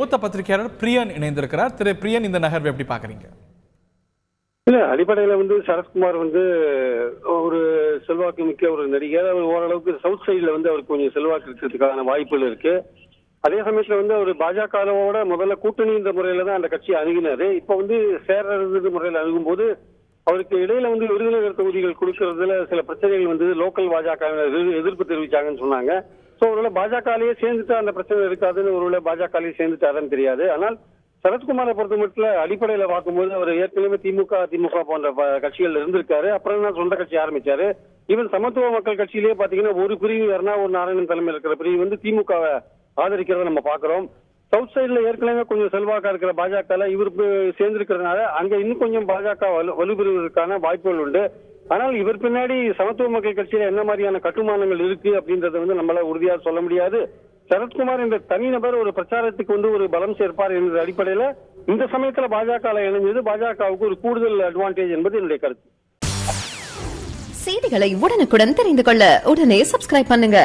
மூத்த பத்திரிகையாளர் பிரியன் இணைந்திருக்கிறார். திரு பிரியன், இந்த நகர்வை எப்படி பாக்குறீங்க? இல்ல, அடிப்படையில சரத்குமார் ஒரு செல்வாக்கு மிக்க ஒரு நடிகர். அவர் ஓரளவுக்கு சவுத் சைட்ல அவருக்கு கொஞ்சம் செல்வாக்கு இருக்கிறதுக்கான வாய்ப்புகள் இருக்கு. அதே சமயத்துல அவர் பாஜகவோட முதல்ல கூட்டணி என்ற முறையில தான் அந்த கட்சியை அணுகினாரு. இப்ப சேர்றது முறையில அணுகும் போது அவருக்கு இடையில விருதுநகர் தொகுதிகள் கொடுக்கறதுல சில பிரச்சனைகள் லோக்கல் பாஜக எதிர்ப்பு தெரிவிச்சாங்கன்னு சொன்னாங்க. சோ ஒருவேளை பாஜகலேயே சேர்ந்துட்டு அந்த பிரச்சனை இருக்காதுன்னு ஒருவேளை பாஜகலேயே சேர்ந்துட்டாருன்னு தெரியாது. ஆனால் சரத்குமாரை பொறுத்த மட்டும் அடிப்படையில பார்க்கும்போது அவர் ஏற்கனவே திமுக போன்ற கட்சிகள் இருந்திருக்காரு. அப்புறம் தான் சொந்த கட்சி ஆரம்பிச்சாரு. ஈவன் சமத்துவ மக்கள் கட்சியிலேயே பாத்தீங்கன்னா ஒரு பிரிவு யாருன்னா ஒரு நாராயணன் தலைமையில் இருக்கிற பிரிவு திமுகவை ஆதரிக்கிறத நம்ம பாக்குறோம். சவுத் சைட்ல ஏற்கனவே கொஞ்சம் செல்வாக்கா இருக்கிற பாஜக இவர் சேர்ந்திருக்கிறதுனால அங்க இன்னும் கொஞ்சம் பாஜக வலுப்பெறுவதற்கான வாய்ப்புகள் உண்டு. ஆனால் இவர் பின்னாடி சமத்துவ மக்கள் கட்சியில என்ன மாதிரியான கட்டுமானங்கள் இருக்கு அப்படின்றத நம்மளால உறுதியா சொல்ல முடியாது. சரத்குமார் என்ற தனிநபர் ஒரு பிரச்சாரத்துக்கு ஒரு பலம் சேர்ப்பார் என்ற அடிப்படையில இந்த சமயத்துல பாஜக இணைஞ்சது பாஜகவுக்கு ஒரு கூடுதல் அட்வான்டேஜ் என்பது என்னுடைய கருத்து. செய்திகளை உடனுக்குடன் தெரிந்து கொள்ள உடனே சப்ஸ்கிரைப் பண்ணுங்க.